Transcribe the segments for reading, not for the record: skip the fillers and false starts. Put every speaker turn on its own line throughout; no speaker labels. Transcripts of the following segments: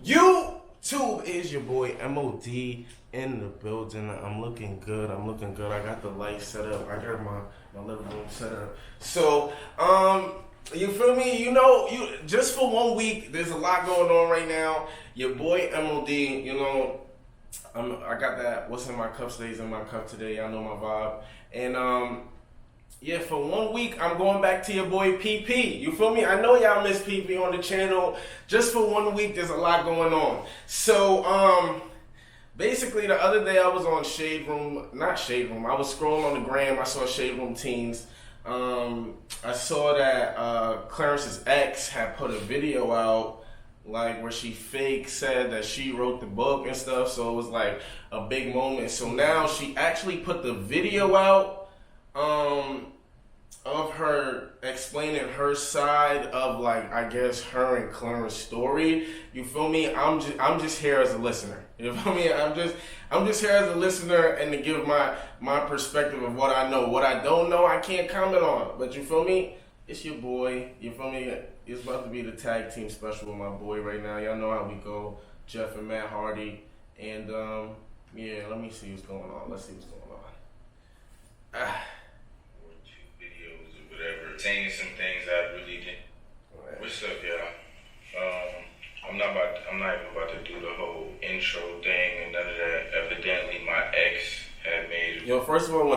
YouTube is your boy MOD in the building. I'm looking good. I got the lights set up. I got my living room set up. So, you feel me? You know, just for 1 week, there's a lot going on right now. Your boy MOD, you know, I got that what's in my cup stays in my cup today. Y'all know my vibe. And yeah, for 1 week, I'm going back to your boy PP. You feel me? I know y'all miss PP on the channel. Just for 1 week, there's a lot going on. So, basically, the other day I was on I was scrolling on the gram. I saw Shade Room Teens. I saw that Clarence's ex had put a video out, like where she fake said that she wrote the book and stuff. So it was like a big moment. So now she actually put the video out of her explaining her side of, like, I guess her and Clarence's story. You feel me? I'm just here as a listener. You feel me? I'm just here as a listener and to give my perspective of what I know. What I don't know, I can't comment on. But you feel me? It's your boy. You feel me? It's about to be the tag team special with my boy right now. Y'all know how we go. Jeff and Matt Hardy. And yeah, let me see what's going on. Let's see what's going on.
Whatever, saying some things I really didn't. Right. What's up, y'all? I'm not even about to do the whole intro thing and none of that. Evidently, my ex had made.
Yo, first of all,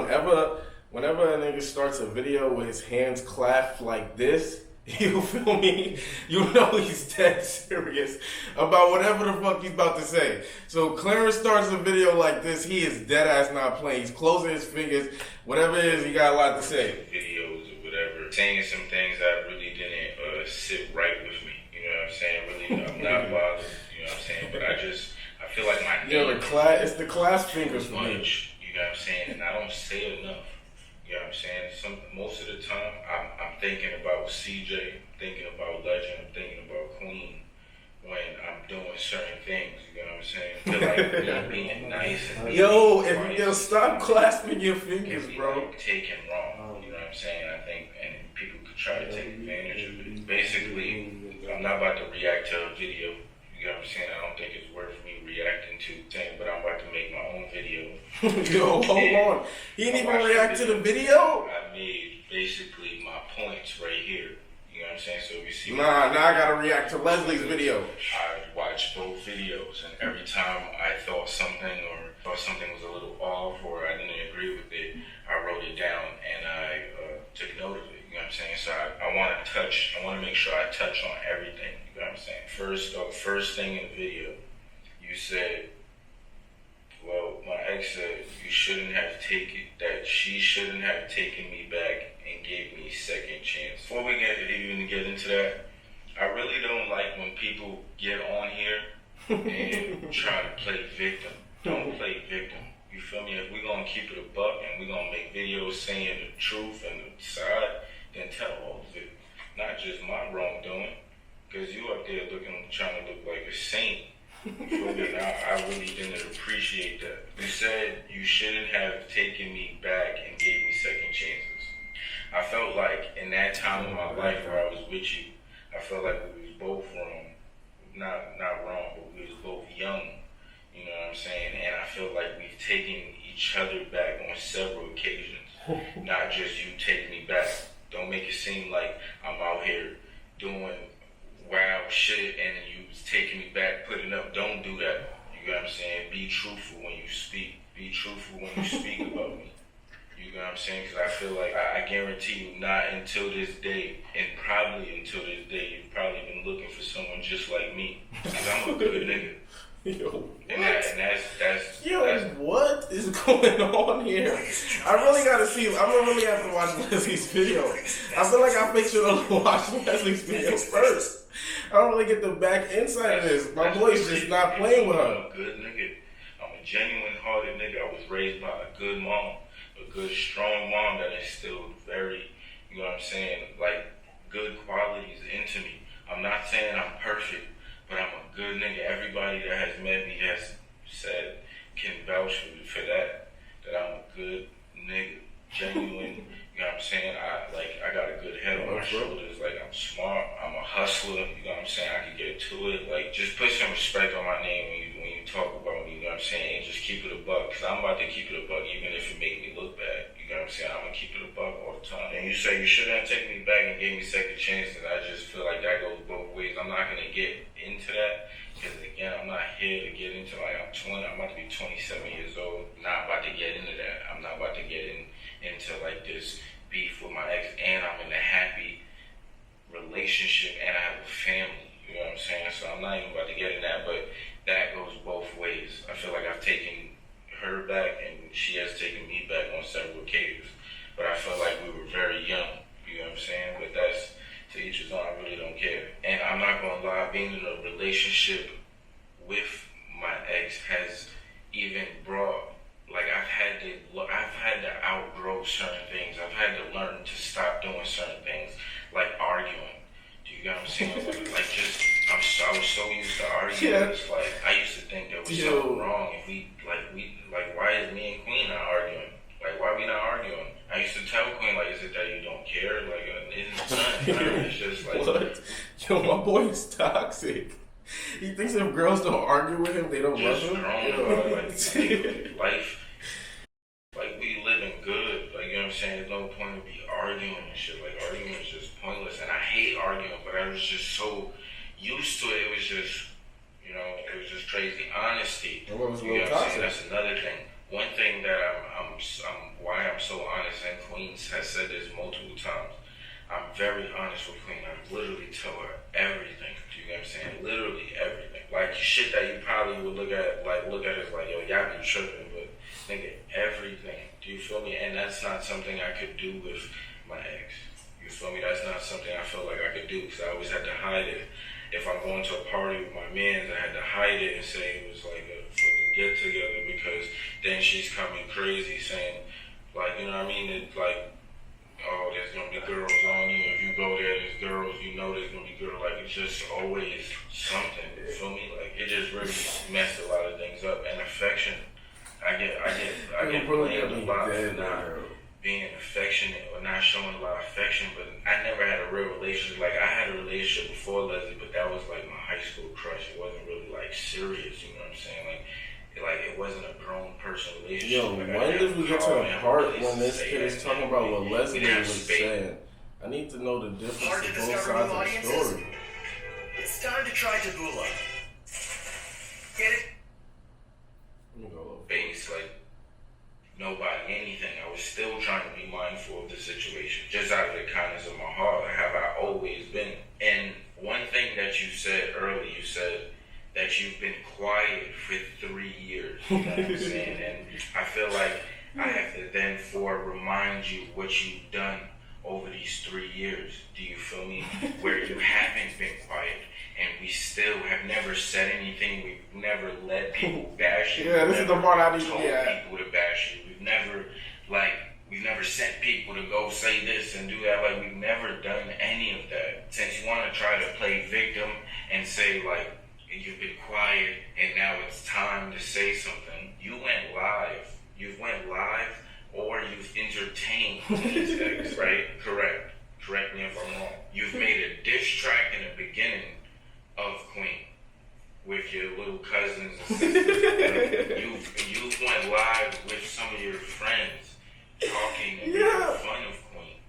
whenever a nigga starts a video with his hands clasped like this, you feel me? You know he's dead serious about whatever the fuck he's about to say. So Clarence starts a video like this, he is dead ass not playing. He's closing his fingers. Whatever it is, he got a lot to say.
Videos or whatever, saying some things that really didn't sit right with me. You know what I'm saying? Really, I'm not bothered. You know what I'm saying? But I feel like my
it's the clasp fingers for me.
You know what I'm saying? And I don't say enough. You know what I'm saying? Most of the time, I'm thinking about CJ, I'm thinking about Legend, I'm thinking about Queen when I'm doing certain things. You know what I'm saying? I feel like being nice and
yo, stop clasping your fingers, bro.
Like taken wrong. You know what I'm saying? I think, and people could try to take advantage of it. Basically, I'm not about to react to a video. You know what I'm saying? I don't think it's worth me reacting to things, but I'm about to make my own video.
Yo, hold on. He didn't even react to the video?
I made basically my points right here. You know what I'm saying? So if you see
now I gotta react to Leslie's video.
I watched both videos, and every time I thought something was a little off or I didn't agree with it, I wrote it down and I took note of it. You know what I'm saying? So I want to make sure I touch on everything. You know what I'm saying? First thing in the video, you said, well, my ex said she shouldn't have taken me back and gave me second chance. Before we even get into that, I really don't like when people get on here and try to play victim. Don't play victim. You feel me? If we're going to keep it a buck and we're going to make videos saying the truth and the side, then tell all of it. Not just my wrongdoing. Because you up there trying to look like a saint. You feel me? I really didn't appreciate that. You said you shouldn't have taken me back and gave me second chances. I felt like in that time of my life where I was with you, I felt like we was both wrong. Not wrong, but we was both young. You know what I'm saying? And I feel like we've taken each other back on several occasions. Not just you take me back. Don't make it seem like I'm out here doing wild shit and you was taking me back, putting up. Don't do that. You know what I'm saying? Be truthful when you speak. Be truthful when you speak about me. You know what I'm saying? Because I feel like I guarantee you not until this day, and probably until this day, you've probably been looking for someone just like me. Because I'm a good nigga.
Yo, what?
That's
what is going on here? I really gotta see. I'm gonna really have to watch Leslie's video. I feel like I should have watched Leslie's video first. I don't really get the back inside of this. My boy's just not playing with her.
I'm a good nigga. I'm a genuine hearted nigga. I was raised by a good mom, a good strong mom that instilled very, you know what I'm saying, like good qualities into me. I'm not saying I'm perfect, but I'm a good nigga. Everybody that has met me has said, can vouch for that I'm a good nigga, genuine. You know what I'm saying? I got a good head on my shoulders. Like, I'm smart. I'm a hustler. You know what I'm saying? I can get to it. Like, just put some respect on my name when you talk about me, you know what I'm saying? And just keep it a buck, because I'm about to keep it a buck, even if it make me look bad. You know what I'm saying? I'm going to keep it a buck all the time. And you say you shouldn't have taken me back and gave me second chances. I just feel like that goes both ways. I'm not going to get into that, because, again, I'm not here to get into, like, I'm 20, I'm about to be 27 years old. Not about to get into that. I'm not about to get into, like, this beef with my ex, and I'm in a happy relationship, and I have a family. You know what I'm saying? So I'm not even about to get in that, but that goes both ways. I feel like I've taken her back, and she has taken me back on several occasions. But I feel like we were very young. You know what I'm saying? But that's to each his own. I really don't care. And I'm not gonna lie, being in a relationship with my ex has even brought, like, I've had to outgrow certain things. I've had to learn to stop doing certain things, like arguing. Do you get what I'm saying? Like just, I was so used to arguing.
Yeah.
It's like, I used to think there was something wrong if we, why is me and Queen not arguing? Like, why we not arguing? I used to tell Queen, like, is it that you don't care? Like, it's not. It's just like,
what? Yo, my boy is toxic. He thinks if girls don't argue with him, they don't love him.
Life, like, we living good. Like, you know what I'm saying? There's no point to be arguing and shit. Like, arguing is just pointless. And I hate arguing, but I was just so used to it. It was just, you know, it was just crazy. Honesty. You know what I'm saying? That's another thing. One thing that why I'm so honest, and Queen has said this multiple times. I'm very honest with Queen. I literally tell her everything. You know what I'm saying? Literally everything. Like, shit that you probably would look at as like, yo, y'all be tripping, but nigga, everything. Do you feel me? And that's not something I could do with my ex. You feel me? That's not something I felt like I could do, because I always had to hide it. If I'm going to a party with my mans, I had to hide it and say it was like a fucking get together, because then she's coming crazy saying, like, you know what I mean? It's like, oh, there's gonna be girls on you. If you go there, there's girls. You know there's gonna be girls. Like, it's just always something. You feel me? Like, it just really messed a lot of things up. And affection, I get blamed a lot for not being affectionate or not showing a lot of affection. But I never had a real relationship. Like, I had a relationship before Leslie, but that was like my high school crush. It wasn't really like serious. You know what I'm saying? Like it wasn't a grown person relationship.
Yo,
like,
when did we get to the part when this kid is talking about what Leslie was saying? I need to know the difference of both sides of the story.
It's time to try Taboola. Get it?
Let me go a little
base, like, nobody, anything. I was still trying to be mindful of the situation, just out of the kindness of my heart. Have I always been? And one thing that you said earlier, you said that you've been quiet for 3 years. You know what I'm saying? And I feel like I have to then remind you what you've done over these 3 years. Do you feel me? Where you haven't been quiet, and we still have never said anything. We've never let people bash you.
Yeah, this is the part I need to
get. People to bash you. We've never sent people to go say this and do that. Like, we've never done any of that. Since you want to try to play victim and say, like, you've been quiet and now it's time to say something. You went live. You've went live, or you've entertained these things, right? Correct me if I'm wrong. You've made a diss track in the beginning of Queen with your little cousins and sisters. You've went live with some of your friends talking and making fun of Queen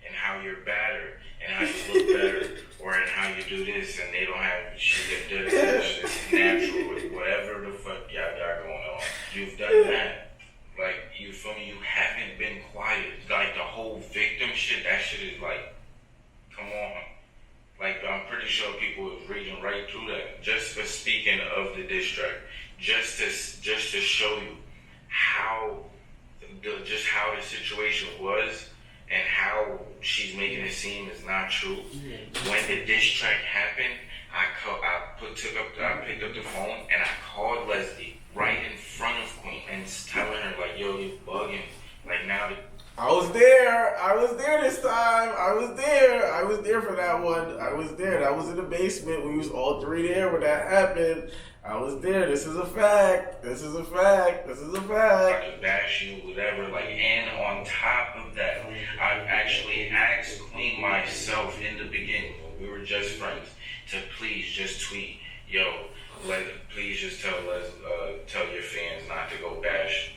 and how you're better and how you look better, or in how you do this and they don't have shit that does this. It's natural with whatever the fuck y'all got going on. You've done that. Like, you feel me? You haven't been quiet. Like, the whole victim shit, that shit is like, come on. Like, I'm pretty sure people are reading right through that. Just for speaking of the diss track, just to show you how the situation was and how she's making it seem is not true. When the diss track happened, I picked up the phone and I called Leslie right in front of Queen and telling her, like, yo, you're bugging. Like, now
I was there this time. I was there for that one. I was there. That was in the basement. We was all three there when that happened. I was there. This is a fact.
I could bash you, whatever. Like, and on top of that, I actually asked Queen myself in the beginning when we were just friends to please just tweet yo, please just tell your fans not to go bash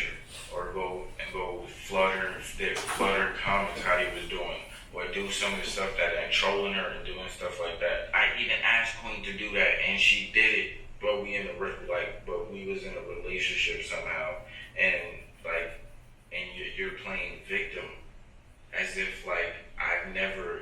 her, or go flutter comments how he was doing, or do some of the stuff and trolling her and doing stuff like that. I even asked Queen to do that, and she did it. But we was in a relationship somehow, and you're playing victim, as if I've never,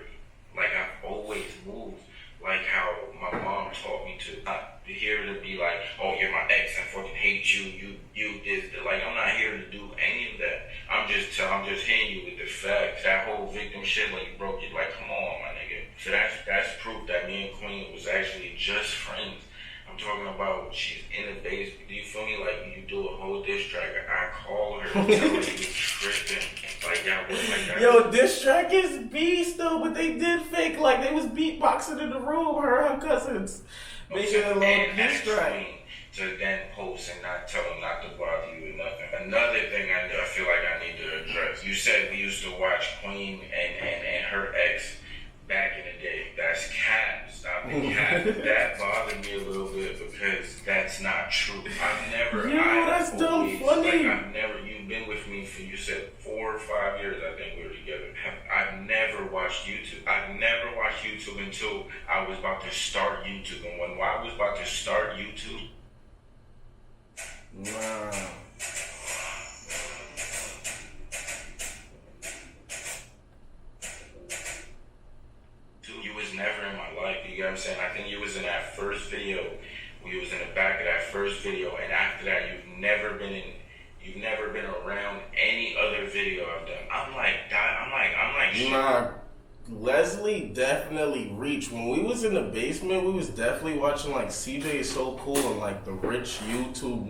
I've always moved like how my mom taught me to. Not here to be like, oh, you're my ex, I fucking hate you, you this. I'm not here to do any of that. I'm just hitting you with the facts. That whole victim shit, you broke it. Come on, my nigga. So that's proof that me and Queen was actually just friends. I'm talking about she's in the basement. Do you feel me? You do a whole diss track, I call her and tell her you tripping.
Yo, diss track is beast though, but they did fake they was beatboxing in the room, her cousins. Making a long diss track.
To then post and not tell them not to bother you or nothing. Another thing I feel like I need to address. You said we used to watch Queen and her ex back in the day. That's cap. Stop the cap. That bothered me a little bit because that's not true.
That's dumb funny.
You've been with me for, you said 4 or 5 years, I think we were together. I've never watched YouTube. I've never watched YouTube until I was about to start YouTube. And when I was about to start YouTube,
wow.
You was never in my life, you get what I'm saying? I think you was in that first video. We was in the back of that first video, and after that you've never been around any other video I've done. I'm like
nah, Leslie definitely reached. When we was in the basement, we was definitely watching CJ is so cool and the rich YouTube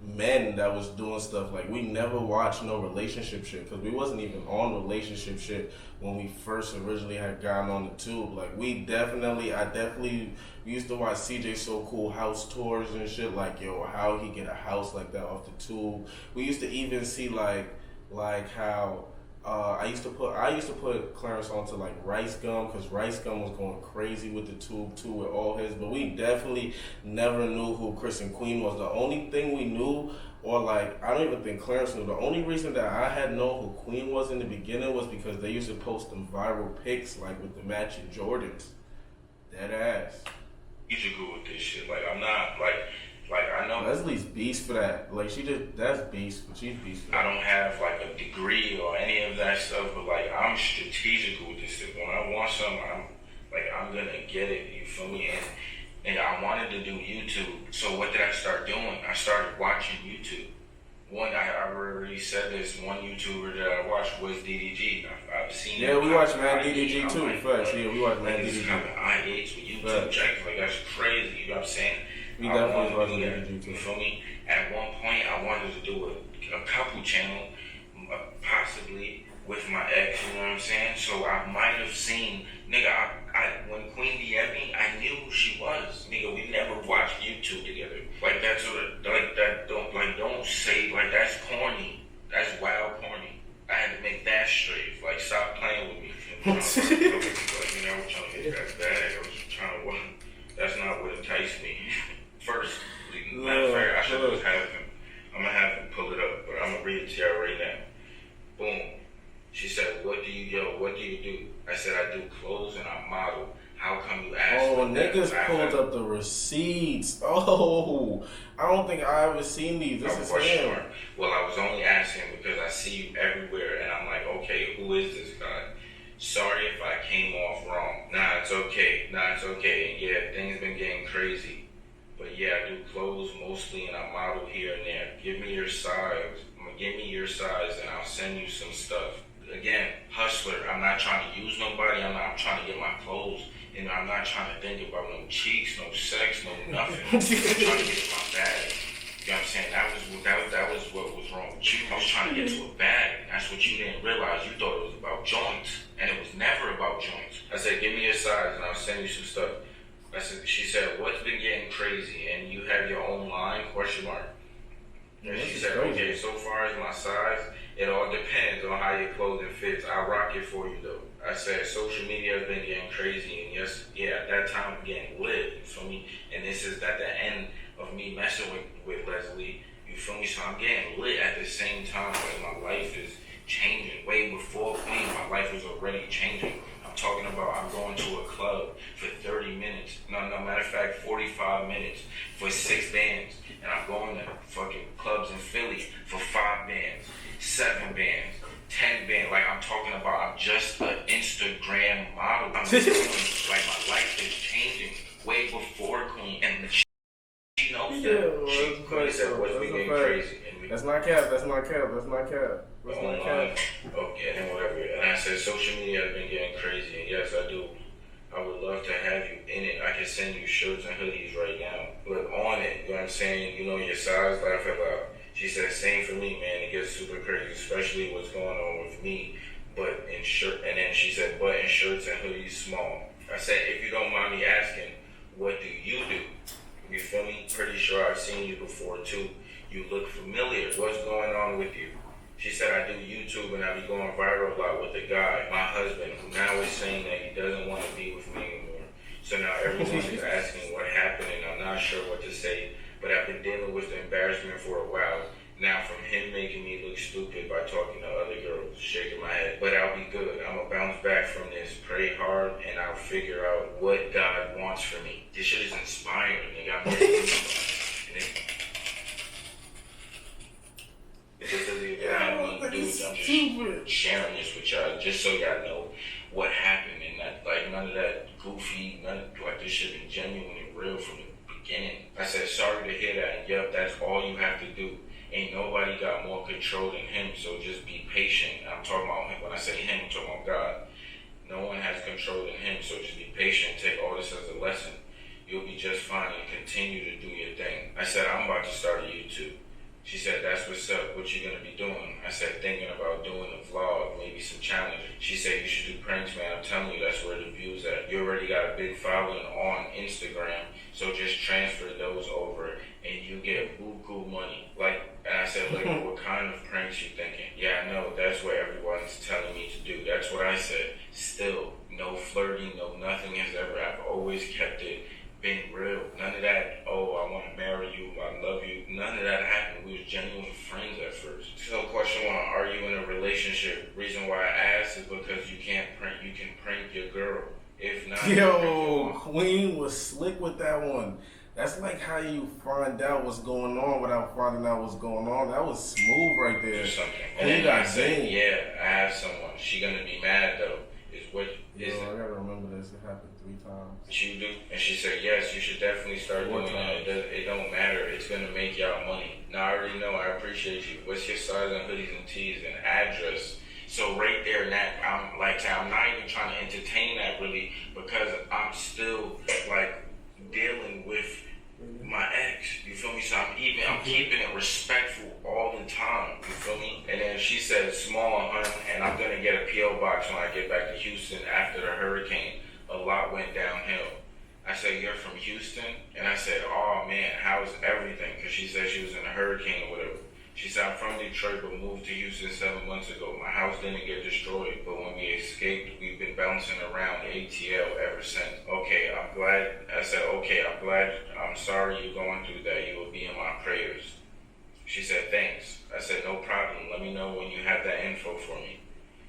men that was doing stuff. We never watched no relationship shit because we wasn't even on relationship shit when we first originally had gotten on the tube. We used to watch CJ So Cool house tours and shit. How he get a house like that off the tube. We used to even see how I used to put Clarence onto Rice Gum because Rice Gum was going crazy with the tube too with all his, but we definitely never knew who Chris and Queen was. The only thing we knew, or I don't even think Clarence knew, the only reason that I had known who Queen was in the beginning was because they used to post them viral pics with the matching Jordans. Dead ass.
You should go with this shit. I'm not I know
Leslie's beast for that. That's beast. She's beast for that.
I don't have a degree or any of that stuff, but I'm strategical with this shit. When I want something, I'm gonna get it. You feel me? And I wanted to do YouTube. So what did I start doing? I started watching YouTube. I already said this. One YouTuber that I watched was DDG. I've seen.
Yeah, we watched Man DDG too. Facts. Yeah, we watched Man DDG.
IH with YouTube checks. That's crazy. You know what I'm saying?
We definitely watched DDG too.
You feel me? At one point, I wanted to do a couple channel, possibly with my ex. You know what I'm saying? So I might have seen, nigga. When Queen DM'd me, I knew who she was. Nigga, we never watched YouTube together. That's don't say that's corny. That's wild corny. I had to make that straight. Stop playing with me. We're trying to get that bag. I was trying to. That's not what enticed me. First, matter of fact, I should just have him. I'm gonna have him pull it up, but I'm gonna read it to y'all right now. Boom. She said, what do you do? I said, I do clothes and I model. How come you asked
me? Oh, niggas pulled up the receipts. Oh, I don't think I ever seen these. This is him.
Sure. Well, I was only asking because I see you everywhere, and I'm like, okay, who is this guy? Sorry if I came off wrong. Nah, it's okay. And yeah, things been getting crazy. But yeah, I do clothes mostly, and I model here and there. Give me your size, and I'll send you some stuff. Again, hustler. I'm not trying to use nobody. I'm trying to get my clothes. And I'm not trying to think about no cheeks, no sex, no nothing. I'm trying to get my bag. You know what I'm saying? That was what was wrong with you. I was trying to get to a bag. That's what you didn't realize. You thought it was about joints. And it was never about joints. I said, give me your size and I'll send you some stuff. She said, what's been getting crazy? And you have your own line, ? And she said, okay, so far as my size, it all depends on how your clothing fits. I'll rock it for you though. I said social media has been getting crazy, and yes, yeah, at that time I'm getting lit. You feel me? And this is at the end of me messing with Leslie. You feel me? So I'm getting lit at the same time. Like my life is changing. Way before me, my life was already changing. I'm talking about I'm going to a club for 30 minutes. No, matter of fact, 45 minutes for 6 bands. And I'm going to fucking clubs in Philly for 5 bands, 7 bands, 10 bands. Like I'm talking about, I'm just an Instagram model. I'm feeling like my life is changing way before Queen. And she knows that. She Queen said, what's we getting crazy?
That's not cap. That's not cap. That's not cap. That's not cap.
Okay, and whatever. And I said, social media has been getting crazy. And yes, I do. I would love to have you in it. I can send you shirts and hoodies right now. But on it, you know what I'm saying? You know your size, laugh out loud. She said, same for me, man. It gets super crazy, especially what's going on with me. But in shirt, and then she said, but in shirts and hoodies small. I said, if you don't mind me asking, what do you do? You feel me? Pretty sure I've seen you before too. You look familiar. What's going on with you? She said, I do YouTube and I be going viral a lot with a guy, my husband, who now is saying that he doesn't want to be with me anymore. So now everyone is asking what happened and I'm not sure what to say, but I've been dealing with the embarrassment for a while. Now from him making me look stupid by talking to other girls, shaking my head. But I'll be good. I'm going to bounce back from this, pray hard, and I'll figure out what God wants for me. This shit is inspiring, nigga. I'm ready to I'm just sharing this with y'all just so y'all know what happened and that, like, none of that goofy, like this shit been genuine and real from the beginning. I said, sorry to hear that, and yep, that's all you have to do. Ain't nobody got more control than him, so just be patient. I'm talking about him. When I say him, I'm talking about God. No one has control than him, so just be patient. Take all this as a lesson. You'll be just fine and continue to do your thing. I said, I'm about to start a YouTube. She said, that's what's up. What you gonna be doing? I said, thinking about doing a vlog, maybe some challenges. She said, you should do pranks, man. I'm telling you, that's where the view's at. You already got a big following on Instagram, so just transfer those over and you get buku money. Like, and I said, like, what kind of pranks you thinking? Yeah, I know. That's what everyone's telling me to do. That's what I said. Still, no flirting, no nothing has ever. I've always kept it. Been real. None of that, oh, I want to marry you, I love you. None of that happened. We was genuine friends at first. So question one, are you in a relationship? Reason why I asked is because you can prank your girl. If not,
yo, Queen was slick with that one. That's like how you find out what's going on without finding out what's going on. That was smooth right there.
And then I said, yeah, I have someone. She gonna be mad though.
I gotta remember this. It happened 3 times.
She do, and she said yes. You should definitely start doing that. It don't matter. It's gonna make y'all money. Now I already know. I appreciate you. What's your size on hoodies and tees and address? So right there, that I'm not even trying to entertain that really because I'm still like dealing with my ex. You feel me? So I'm keeping it respectful all the time. You feel me? And then she said small, hun, and I'm gonna get a PO box when I get back to Houston after the hurricane. A lot went downhill. I said, you're from Houston? And I said, oh man, how's everything? Because she said she was in a hurricane or whatever. She said, I'm from Detroit but moved to Houston 7 months ago. My house didn't get destroyed, but when we escaped, we've been bouncing around ATL ever since. Okay, I'm glad. I said, okay, I'm glad. I'm sorry you're going through that. You will be in my prayers. She said, thanks. I said, no problem. Let me know when you have that info for me.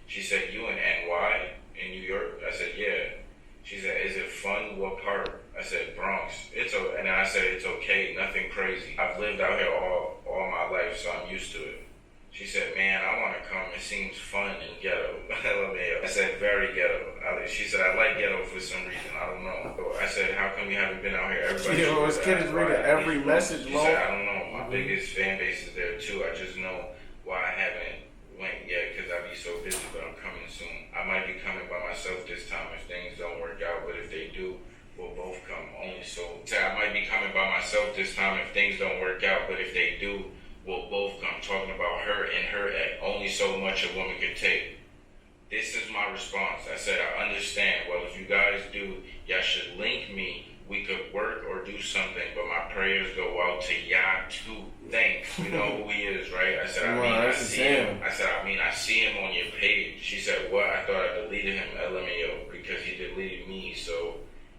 She said, you in NY? In New York? I said, yeah. She said, is it fun? What part? I said, Bronx. And I said, it's okay, nothing crazy. I've lived out here all my life, so I'm used to it. She said, man, I want to come. It seems fun and ghetto. I said, very ghetto. She said, I like ghetto for some reason. I don't know. I said, how come you haven't been out here? Everybody
this kid is reading every message,
She said, I don't know. My biggest fan base is there, too. I just know why I haven't went yet because I be so busy, but I'm coming soon. I might be coming by myself this time if things don't work out, but if they do, we'll both come. Only so. I might be coming by myself this time if things don't work out, but if they do, we'll both come. Talking about her and her act. Only so much a woman could take. This is my response. I said, I understand. Well, if you guys do, y'all should link me. We could work or do something, but my prayers go out to y'all too. Thanks. You know who he is, right? I said, I see him. I said, I see him on your page. She said, what? I thought I deleted him, LMAO, because he deleted me, so,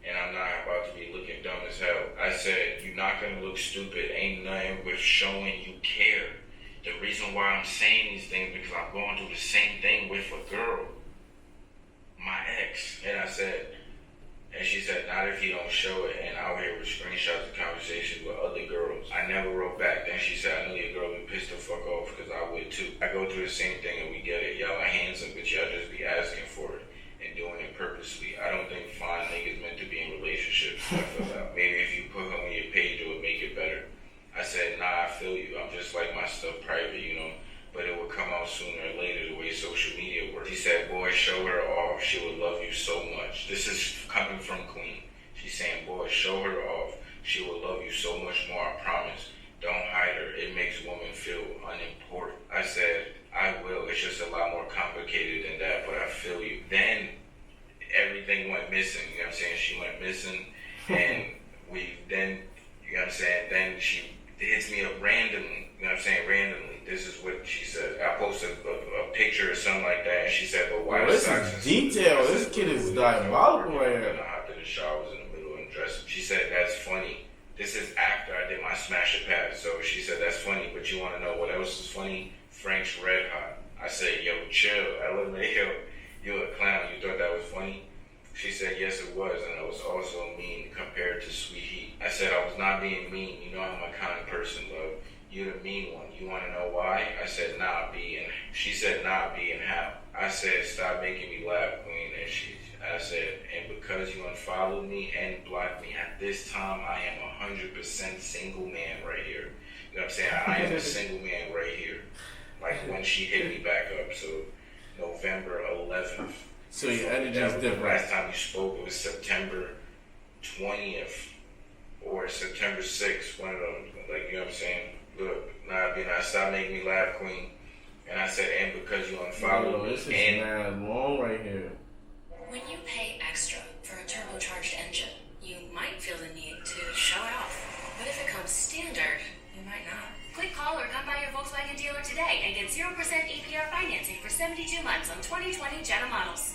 and I'm not about to be looking dumb as hell. I said, you're not going to look stupid. Ain't nothing with showing you care. The reason why I'm saying these things because I'm going through the same thing with a girl, my ex. And I said, and she said, not if you don't show it. And out here with screenshots of conversations with other girls. I never wrote back. Then she said, I know your girl would piss the fuck off because I would too. I go through the same thing and we get it. Y'all are handsome, but y'all just be asking for it and doing it purposely. I don't think fine niggas meant to be in relationships. I feel that. Maybe if you put her on your page, it would make it better. I said, nah, I feel you. I'm just like my stuff private, you know. But it will come out sooner or later the way social media works. She said, boy, show her off. She would love you so much. This is coming from Queen. She's saying, boy, show her off. She will love you so much more, I promise. Don't hide her. It makes women feel unimportant. I said, I will. It's just a lot more complicated than that, but I feel you. Then everything went missing. You know what I'm saying? She went missing. And you know what I'm saying? Then she hits me up randomly. You know what I'm saying? Randomly. This is what she said. I posted a picture or something like that, and she said, but why
this is detail. This kid is diabolical right here.
I hopped in the shower, was in the middle and dressed. She said, that's funny. This is after I did my smash it pass. So she said, that's funny, but you want to know what else is funny? Frank's Red Hot. I said, yo, chill. LMAO, you a clown. You thought that was funny? She said, yes, it was, and it was also mean compared to Sweet Heat. I said, I was not being mean. You know I'm a kind person, love. You're the mean one. You want to know why? I said, nah, B. And she said, nah, B, and how? I said, stop making me laugh, Queen. And I said, and because you unfollowed me and blocked me, at this time, I am 100% single man right here. You know what I'm saying? I am a single man right here. Like when she hit me back up. So November 11th.
So your energy is different.
Last time you spoke, it was September 20th or September 6th. One of them. Like, you know what I'm saying? Look, stop making me laugh, Queen. And I said, and because you unfollowed me.
This is mad long right here.
When you pay extra for a turbocharged engine, you might feel the need to show it off. But if it comes standard, you might not. Quick call or come by your Volkswagen dealer today and get 0% APR financing for 72 months on 2020 Jetta models.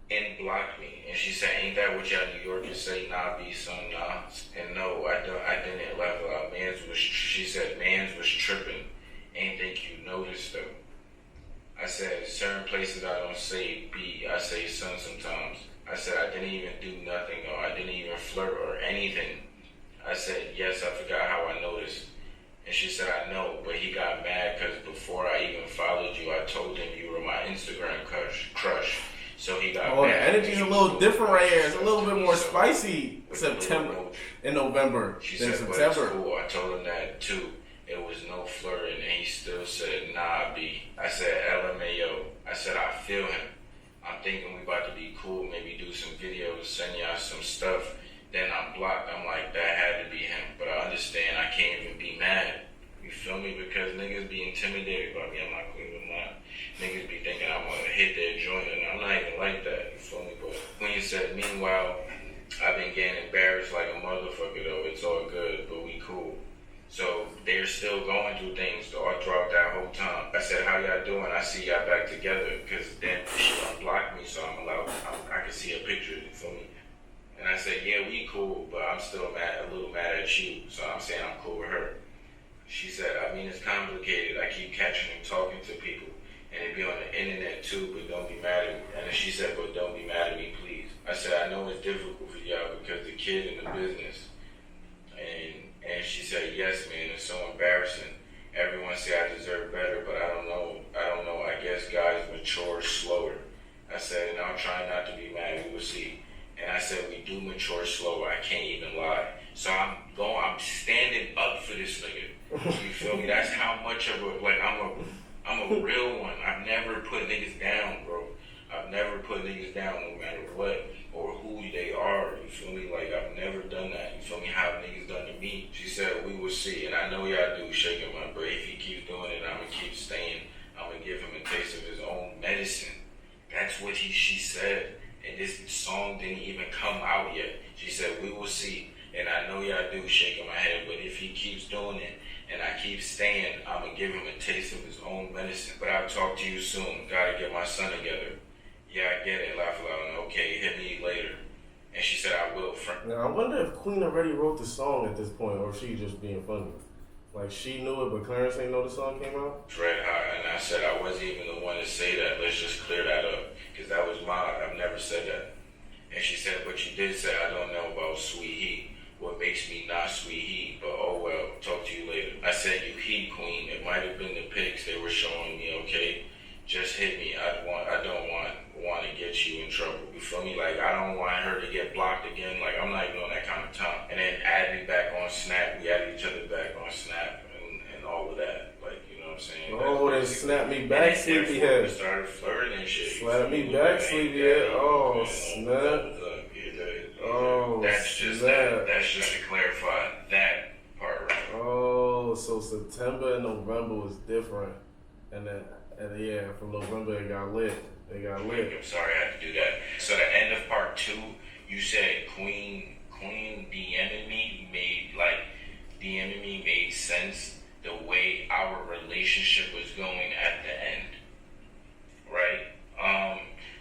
And blocked me. And she said, ain't that what y'all New Yorkers say? Nah, be son, nah. And no, I didn't laugh out. She said, mans was tripping. Ain't think you noticed though. I said, certain places I don't say B, I say son sometimes. I said, I didn't even do nothing or I didn't even flirt or anything. I said, yes, I forgot how I noticed. And she said, I know, but he got mad because before I even followed you, I told him you were my Instagram crush. So he got mad.
The energy's a little different right here. It's a little bit more spicy September and November
she
than
said,
September.
But it's cool. I told him that too. It was no flirting, and he still said, nah, B. I said, LMAO. I said, I feel him. I'm thinking we about to be cool, maybe do some videos, send y'all some stuff. Then I'm blocked. I'm like, that had to be him. But I understand I can't even be mad. You feel me? Because niggas be intimidated by me. I'm not clean with mine. Niggas be thinking I'm going to hit their joint, and I'm not even like that. You feel me? But when you said, meanwhile, I've been getting embarrassed like a motherfucker, though. It's all good, but we cool. So they're still going through things all throughout that whole time. I said, how y'all doing? I see y'all back together. Because then she unblocked me, so I can see a picture. You feel me? And I said, yeah, we cool, but I'm still a little mad at you. So I'm saying I'm cool with her. She said, I mean, it's complicated. I keep catching him talking to people. And it be on the internet too, but don't be mad at me. And then she said, but don't be mad at me, please. I said, I know it's difficult for y'all because the kid in the business. And she said, yes, man, it's so embarrassing. Everyone say I deserve better, but I don't know. I guess guys mature slower. I said, and I'm trying not to be mad. We will see. And I said, we do mature slower. I can't even lie. So I'm standing up for this nigga. You feel me? That's how much of a, like, I'm a real one. I've never put niggas down, bro. I've never put niggas down no matter what or who they are. You feel me? Like, I've never done that. You feel me? How niggas done to me. She said, we will see. And I know y'all do shaking my breath. If he keeps doing it, I'm going to keep staying. I'm going to give him a taste of his own medicine. That's what she said. And this song didn't even come out yet. She said, we will see. And I know y'all do shaking my head. But if he keeps doing it, and I keep staying, I'm gonna give him a taste of his own medicine. But I'll talk to you soon. Gotta get my son together. Yeah, I get it. Laugh loud. Okay, hit me later. And she said, I will.
Now, I wonder if Queen already wrote the song at this point, or if she just being funny. Like, she knew it, but Clarence ain't know the song came out?
Red hot. And I said I wasn't even the one to say that. Let's just clear that up. Because that was mine. I've never said that. And she said, but you did say I don't know about sweet heat. What makes me not sweet heat? But oh well, talk to you later. I said, you heat queen. It might have been the pics they were showing me, okay? Just hit me. I don't want to get you in trouble. You feel me? Like, I don't want her to get blocked again. Like, I'm not even on that kind of time. And then add me back on Snap. We added each other back on Snap and all of that. Like, you know what I'm saying?
Oh, they snap me back, sleepyhead.
We started flirting and shit.
Slap me back, sleepyhead. Oh, snap. Oh,
that's just that. That's just to clarify that part. Right?
Oh, so September and November was different, and yeah, from November it got lit. It got lit.
I'm sorry I had to do that. So the end of part 2, you said Queen DMing me made sense the way our relationship was going at the end, right?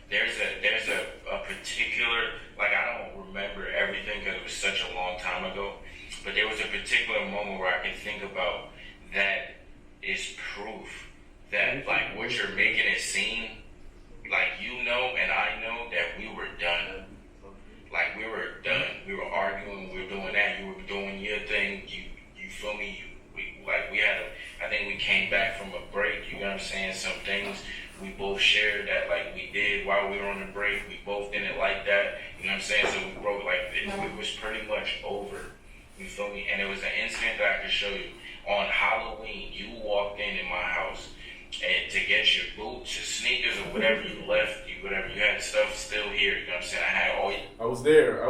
There's a particular, like, I don't remember everything because it was such a long time ago, but there was a particular moment where I can think about that is proof that, like, what you're making it seem, like, you know and I know that we were done. Like, we were done. We were arguing, we were doing that, you were doing your thing, you feel me? I think we came back from a break, you know what I'm saying? Some things we both shared that, like, we did while we were on the break, we both didn't like that, you know what I'm saying? So we broke, like, it was pretty much over, you feel me? And it was an incident that I could show you. On Halloween, you walked in my house, and to get your boots, your sneakers, or whatever you left, you had stuff still here, you know what I'm saying? I had all
I was there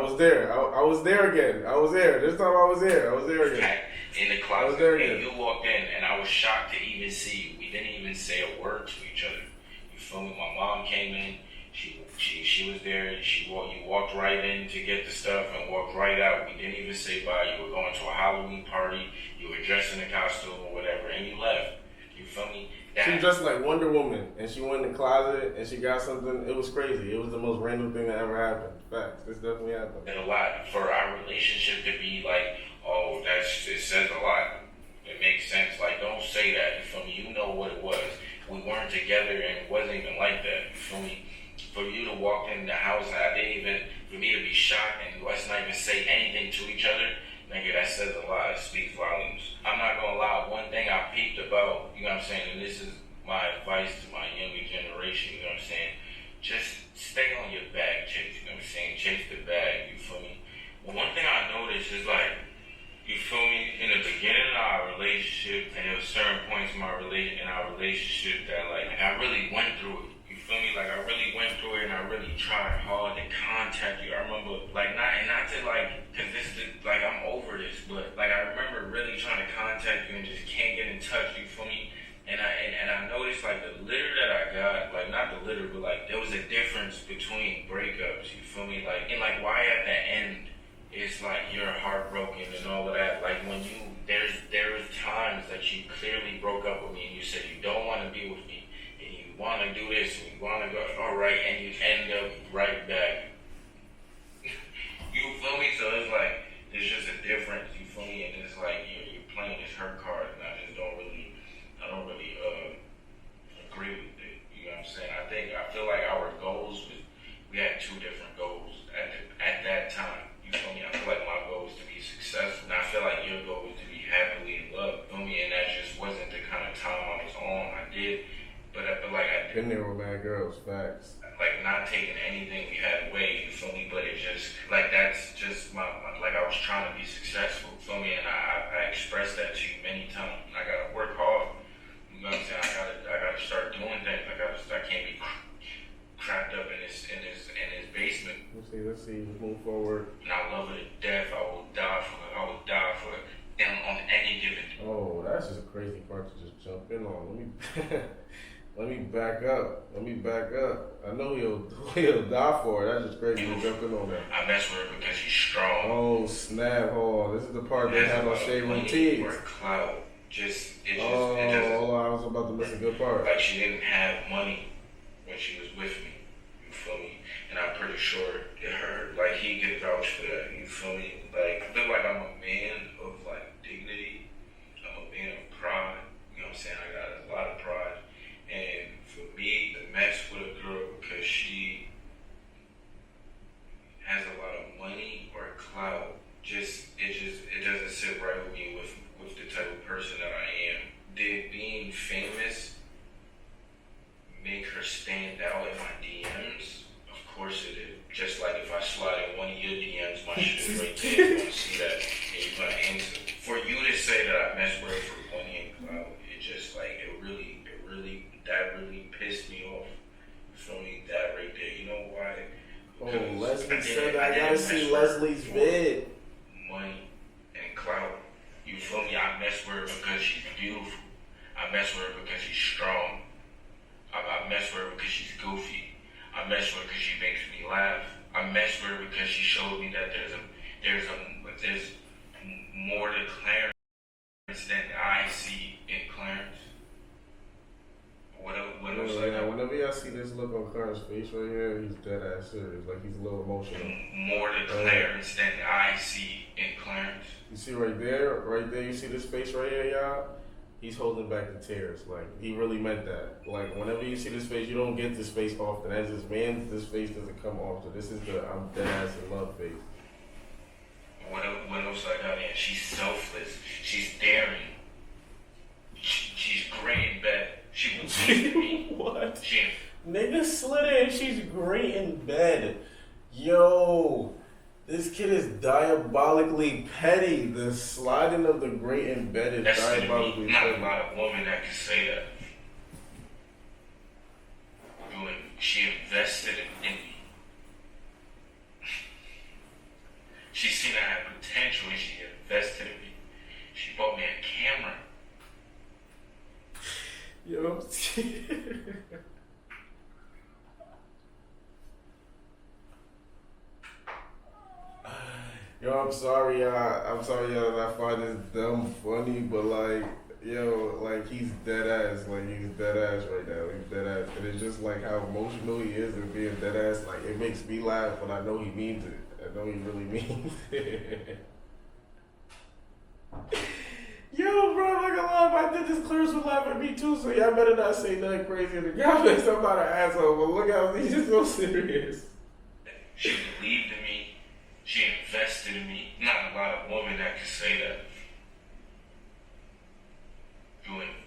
again. I was there. This time I was there. Again.
In the closet, and you walked in, and I was shocked to even see you. We didn't even say a word to each other. You feel me? My mom came in. She was there. You walked right in to get the stuff and walked right out. We didn't even say bye. You were going to a Halloween party. You were dressed in a costume or whatever, and you left. You feel me?
She dressed like Wonder Woman, and she went in the closet, and she got something. It was crazy. It was the most random thing that ever happened. Facts. This definitely happened.
And a lot for our relationship to be like, oh, it says a lot. It makes sense. Like, don't say that. You feel me? You know what it was. We weren't together, and it wasn't even like that. You feel me? For you to walk in the house, for me to be shocked and let's not even say anything to each other, nigga, that says a lot. It speaks volumes. I'm not gonna lie, one thing I peeped about, you know what I'm saying, and this is my advice to my younger generation, you know what I'm saying, just stay on your bag, Chase, you know what I'm saying, chase the bag, you feel me? Well, one thing I noticed is, like, you feel me, in the beginning of our relationship, and there were certain points in our relationship that, like, I really went through it. You feel me? Like, I really went through it, and I really tried hard to contact you. I remember, like, not to, like, because like, I'm over this, but, like, I remember really trying to contact you and just can't get in touch, you feel me? And I noticed, like, the litter that I got, like, not the litter, but, like, there was a difference between breakups, you feel me? Like, and, like, why at the end, it's like you're heartbroken and all of that. Like, when there was times that you clearly broke up with me and you said you don't want to be with me and you want to do this and you want to go, all right, and you end up right back. You feel me? So it's like, there's just a difference, you feel me? And it's like, you're playing this hurt card, and I don't really agree with it. You know what I'm saying? I feel like our goals, we had two different goals at that time. You feel me? I feel like my goal was to be successful, and I feel like your goal was to be happily in love. You feel me? And that just wasn't the kind of time I was on. I did, but I feel like I did.
Been there with mad girls, facts.
Like, not taking anything we had away, you feel me? But it just, like, that's just my like, I was trying to be successful, you feel me? And I expressed that to you many times. I gotta work hard. You know what I'm saying? I gotta start doing things. I can't be trapped up in his basement.
Let's see, move forward.
And I love her to death. I will die for her. And on any given day.
Oh, that's just a crazy part to just jump in on. Let me back up. I know he'll die for her. That's just crazy to jump in on that.
I mess with her because she's strong.
Oh, snap. Oh, this is the part they have on Shade Room Tees.
For clout. It
Oh,
doesn't.
hold on, I was about to miss a good part.
Like she didn't have money when she was with me. You feel me? And I'm pretty sure it hurt. Like he could vouch for that. You feel me? Like I feel like I'm a man of like dignity. I'm a man of pride. You know what I'm saying? I got a lot of pride. And for me to mess with a girl because she has a lot of money or clout, it doesn't sit right with me with the type of person that I am. Did being famous make her stand out in my DMs? Of course it did. Just like if I slide in one of your DMs, my shit is right there. You're gonna see that and you're gonna answer. For you to say that I messed with her for money and clout, it just like that really pissed me off. You feel me? That right there. You know why?
Oh, Leslie said I gotta see Leslie's vid.
Money and clout. You feel me? I mess with her because she's beautiful. I mess with her because she's strong. I mess with her because she's goofy. I mess with her because she makes me laugh. I mess with her because she showed me that there's more to Clarence than I see in Clarence. What else?
Yeah, whenever y'all see this look on Clarence's face right here, he's dead ass serious. Like he's a little emotional.
More to Clarence than I see in Clarence.
You see right there, you see this face right here, y'all? He's holding back the tears. Like, he really meant that. Like, whenever you see this face, you don't get this face often. As this man, this face doesn't come often. This is the I'm dead ass in love face.
What else I got in? She's selfless. She's daring. She's great in bed. She will leave me.
What? Nigga slid in, she's great in bed. Yo, this kid is diabolically petty. The sliding of the great in bed is
That's
diabolically
not
petty.
a lot of women that can say that. She invested in me. She seen I had potential and she invested in me. She bought me a camera.
Yo, yo, I'm sorry, y'all. That I find this dumb funny, but like, yo, like he's dead ass. Like he's dead ass right now. He's dead ass, and it's just like how emotional he is and being dead ass. Like it makes me laugh, but I know he means it. I know he really means it. Yo, bro, I'm not gonna lie, if I did this, Clarence would laugh at me too, so y'all better not say nothing crazy in the comments. I'm not an asshole, but look how he's just so serious.
She believed in me. She invested in me. Not a lot of women that can say that.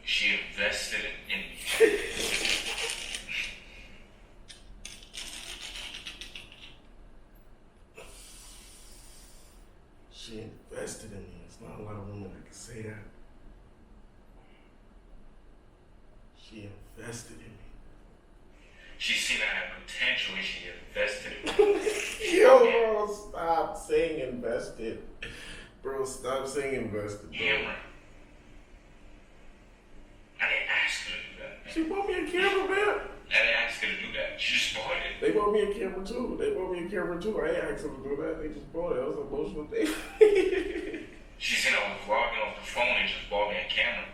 She invested in me.
She invested in me. It's not a lot of women that can say that. She invested in me.
She seen I had potential and she invested in me.
Yo, bro, stop saying invested. Bro, stop saying invested, bro.
Camera. I didn't ask her to do that.
She bought me a camera, man.
I didn't ask her to do that. She just bought it.
They bought me a camera too. I ain't asked them to do that. They just bought it. That was an emotional thing.
She said I was vlogging off the phone and just bought me a camera.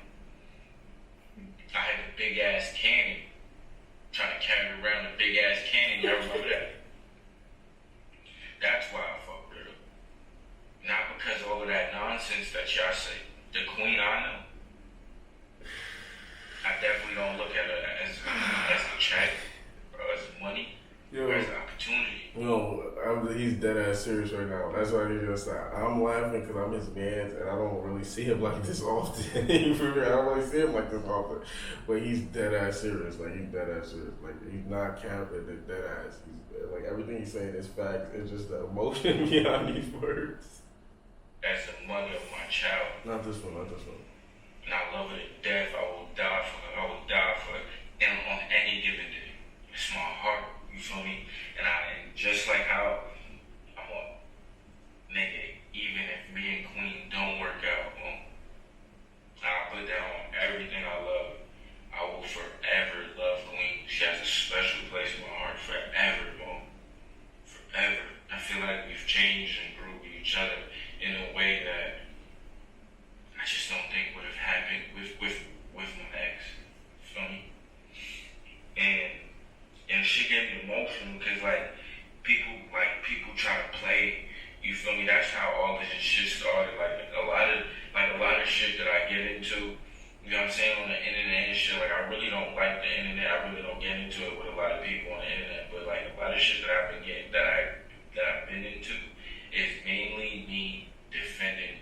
I had a big ass Canon. Trying to carry around a big ass Canon. Y'all remember that? That's why I fuck with her. Not because of all of that nonsense that y'all say. The queen I know. I definitely don't look at her as a check or as money or as an opportunity.
He's dead ass serious right now. That's why he just I'm laughing because I'm his man and I don't really see him like this often. You feel me? I don't really see him like this often. But he's dead ass serious. Like he's dead ass serious. Like he's not capping. He's dead ass. He's like everything he's saying is facts. It's just the emotion behind these words.
As the mother of my child.
Not this one.
And I love her to death. I will die for her. I will die for her. And on any given day. It's my heart. You feel me? And just like how I'm a nigga, even if me and Queen don't work out, I put that on everything I love. I will forever love Queen. She has a special place in my heart forever, bro. Forever. I feel like we've changed and grew with each other in a way that I just don't think would have happened and shit started. Like a lot of shit that I get into, you know what I'm saying, on the internet and shit. Like I really don't like the internet. I really don't get into it with a lot of people on the internet. But like a lot of shit that I've been getting, that I've been into, is mainly me defending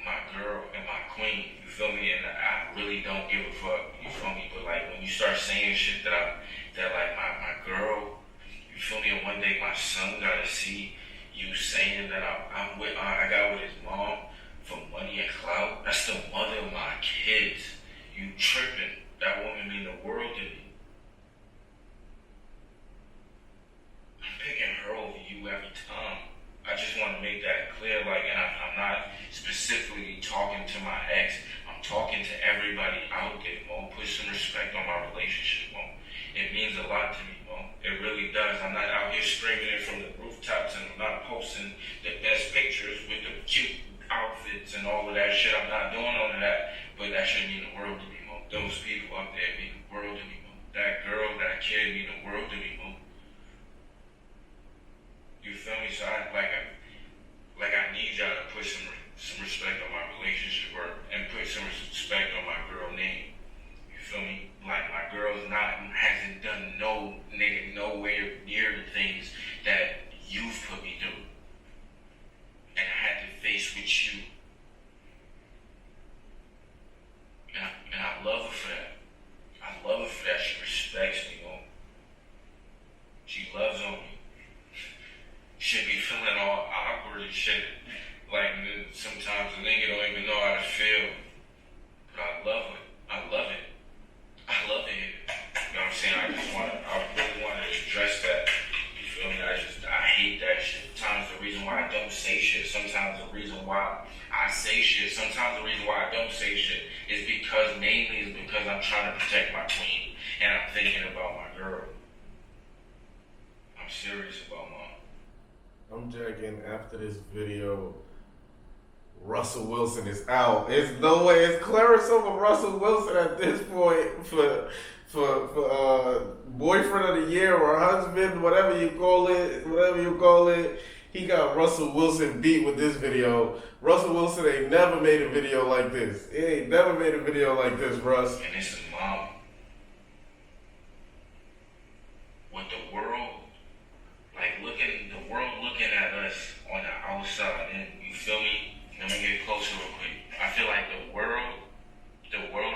my girl and my queen. You feel me? And I really don't give a fuck. You feel me? But like when you start saying shit that like my girl, you feel me? And one day my son gotta see you saying that I got with his mom for money and clout. That's the mother of my kids. You tripping? That woman mean the world to me. I'm picking her over you every time. I just want to make that clear. Like, and I'm not specifically talking to my ex. I'm talking to everybody out there. Mo, put some respect on my relationship, Mo. It means a lot to me, Mo. It really does. I'm not out here screaming it from the rooftops, and I'm not posting the best pictures with the cute outfits and all of that shit. I'm not doing all of that, but that should mean the world to me, Mo. Those people up there mean the world to me, Mo. That girl, that kid mean the world to me, Mo. You feel me? So I need y'all to put some respect on my relationship, and put some respect on my girl name. You feel me? Like my girl's hasn't done nowhere near the things that you've put me through, and I had to face with you. And I love her for that. I love her for that. She respects me, Mo. She loves on me. Should be feeling all awkward and shit. Like sometimes a nigga don't even know how to feel. But I love it. I love it. I love it. You know what I'm saying? I really wanted to address that. You feel me? I hate that shit. Sometimes the reason why I don't say shit, sometimes the reason why I say shit, sometimes the reason why I don't say shit is because I'm trying to protect my queen. And I'm thinking about my girl. I'm serious about mom.
I'm jacking after this video. Russell Wilson is out. There's no way. It's Clarence over Russell Wilson at this point for boyfriend of the year or husband, whatever you call it. He got Russell Wilson beat with this video. Russell Wilson ain't never made a video like this. He ain't never made a video like this, Russ.
And this is mom. What the world, the world looking at us on the outside, and you feel me? Let me get closer real quick. I feel like the world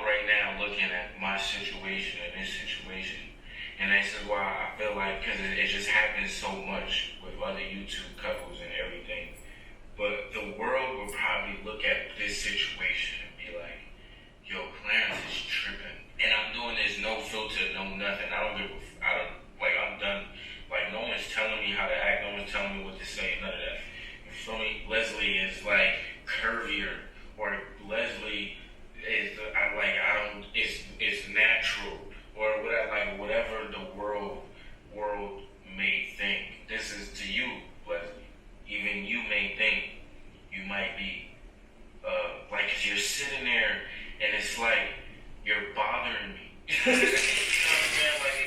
right now looking at my situation and this situation, and this is why I feel like, because it just happens so much with other YouTube couples and everything. But the world will probably look at this situation and be like, yo, Clarence is tripping. And I'm doing this no filter, no nothing. I'm done. Like, no one's telling me how to act, no one's telling me what to say, none of that. You feel me? Leslie is like curvier, or Leslie is, it's natural, or whatever the world may think. This is to you, Leslie. Even you may think you might be, cause you're sitting there and it's like, you're bothering me. You know what I'm saying? Like,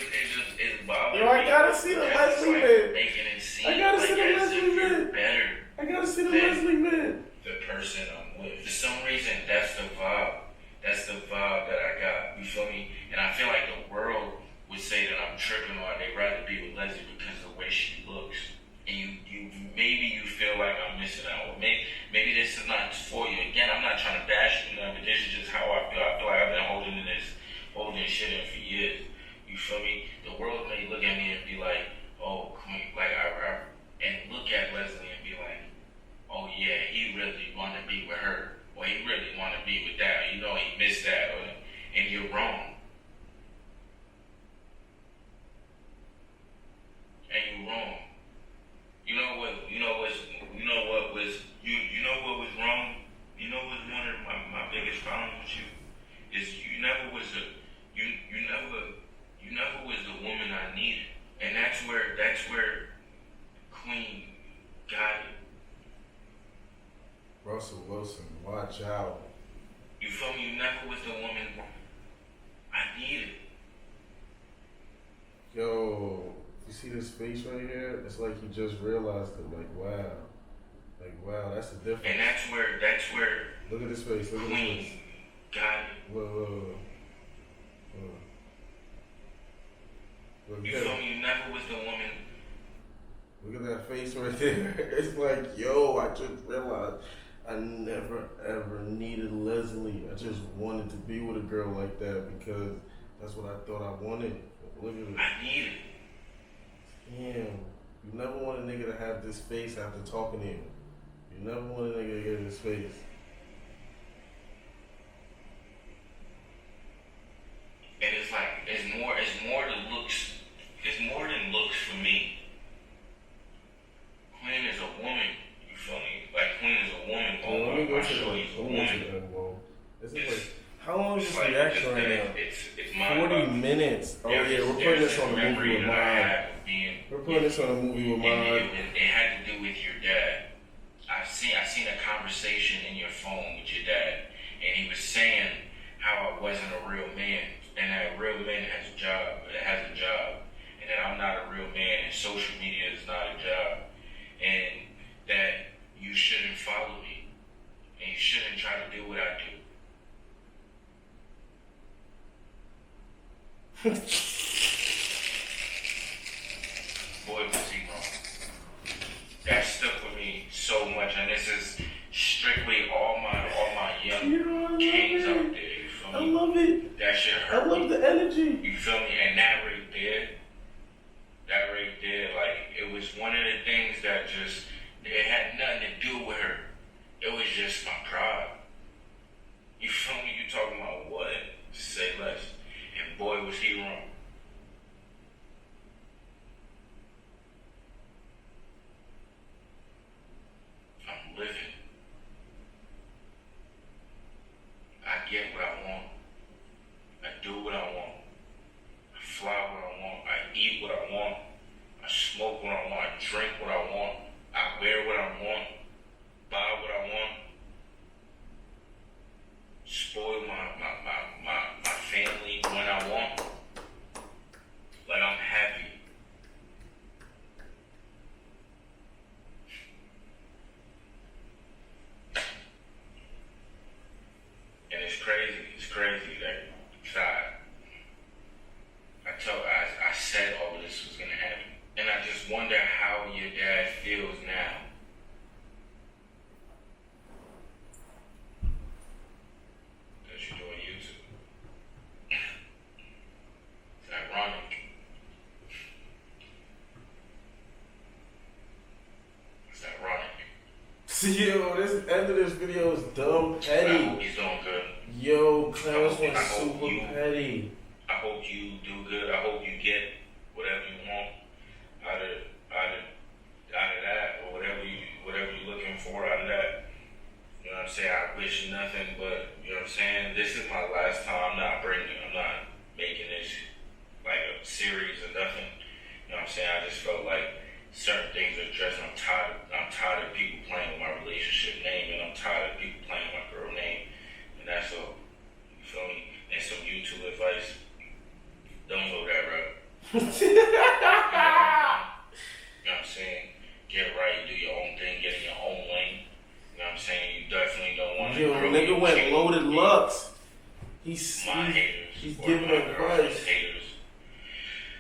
it's bothering me.
Yo, I gotta see the Leslie man.
Making it seem
I gotta see the
as
Leslie
if you're
man.
better
I gotta see the Leslie man.
the person I'm with. For some reason, that's the vibe. That's the vibe that I got. You feel me? And I feel like the world would say that I'm tripping, or they'd rather be with Leslie because of the way she looks. And you feel like I'm missing out. Or maybe this is not for you. Again, I'm not trying to bash you, but this is just how I feel. I feel like I've been holding shit in for years. You feel me? The world may look at me and be like, oh, Queen, and look at Leslie and be like, oh yeah, he really want to be with her, or he really want to be with that. You know, he missed that, and you're wrong. And you're wrong. You know what was wrong? You know what's one of my biggest problems with you is you never was the woman I needed, and that's where Queen got it.
Russell Wilson, watch out.
You feel me? You never was the woman I needed.
Yo, you see this face right here? It's like he just realized it. Like, wow. Like, wow, that's the difference.
And that's where
Look at his face. Look at his
Queen
face.
got it.
Whoa. Look
You
at
feel
it.
me? You never was the woman.
Look at that face right there. It's like, yo, I just realized I never ever needed Leslie. I just wanted to be with a girl like that because that's what I thought I wanted. Look at it.
I need it.
Damn. You never want a nigga to have this face after talking to you. You never want a nigga to get this face.
And it's like, it's more than looks. It's more than looks for me. Queen is a woman. You feel me? Like, Queen is a woman.
Well, let me go
my
to
show, he's a woman.
This is like, how long is this
like,
reaction right now?
It's my
40 minutes. Oh yeah, we're putting this on a movie with mine. We're putting this on a movie with mine.
It had to do with your dad. I seen a conversation in your phone with your dad, and he was saying how I wasn't a real man, and that a real man has a job, and that I'm not a real man, and social media is not a job, and that you shouldn't follow me, and you shouldn't try to do what I do. Boy, was he wrong. That stuck with me so much, and this is strictly all my young kings out there. You feel
I
me?
love it.
That shit
I
hurt
love
me.
the energy.
You feel me? And that right there, like, it was one of the things that just, it had nothing to do with her. It was just my pride. You feel me? You talking about what? Say less. And boy, was he wrong. I'm living. I get what I want. I do what I want. I fly what I want. I eat what I want. I smoke what I want. I drink what I want. I wear what I want. Buy what I want. Spoil my family when I want. Like, I'm happy. And it's crazy that I said all of this was gonna happen. And I just wonder how your dad feels now. That you're doing YouTube. It's ironic. It's ironic.
See, yo, this end of this video is dumb
I
petty.
hope he's doing good.
Yo, Clarence went
I hope
super
you-
petty.
I hope you do good. I hope you get whatever you want out of that, or whatever you're looking for out of that. You know what I'm saying? I wish nothing but, you know what I'm saying? This is my last time. I'm not making this like a series or nothing. You know what I'm saying? I just felt like certain things are addressed. I'm tired of people playing with my relationship name, and I'm tired of people playing with my girl name. And that's all. You feel me? And some YouTube advice. Don't go that route. You know what I'm saying? Get right, do your own thing, get in your own lane. You know what I'm saying? You definitely don't want to.
Yo, nigga went loaded Lux. He's
Haters.
giving advice.
Haters.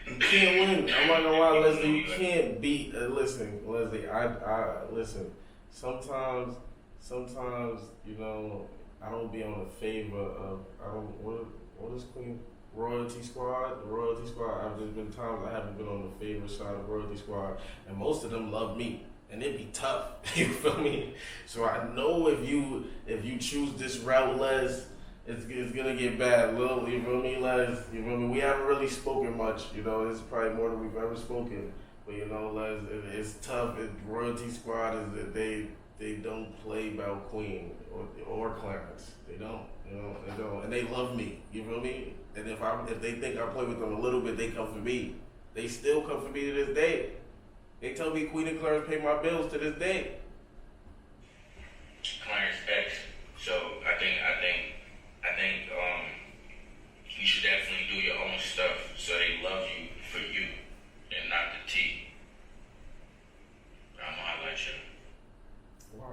You can't win. I'm not gonna lie, Leslie. You can't beat. Listen, Leslie. I listen. Sometimes, you know, I don't be on the favor of. I don't. What is Queen? Royalty Squad. The Royalty Squad. There's been times I haven't been on the favor side of Royalty Squad, and most of them love me, and it be tough. You feel me? So I know if you choose this route, Les, it's gonna get bad. Lil, you feel me, Les? You feel me? We haven't really spoken much. You know, this is probably more than we've ever spoken. But you know, Les, it's tough. Royalty Squad is that they don't play about Queen or Clarence. They don't. You know, they don't, and they love me. You feel me? And if they think I play with them a little bit, they come for me. They still come for me to this day. They tell me Queen and Clarence pay my bills to this day.
Clarence X. So I think you should definitely do your own stuff so they love you for you and not the T. I'm gonna highlight you.
Wow.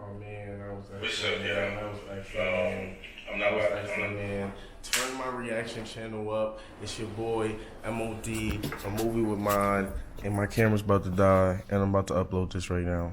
was
What's
excellent.
up, y'all?
That was excellent.
I'm not about
Excellent, man. Turn my reaction channel up. It's your boy MOD, a movie with mine, and my camera's about to die, and I'm about to upload this right now.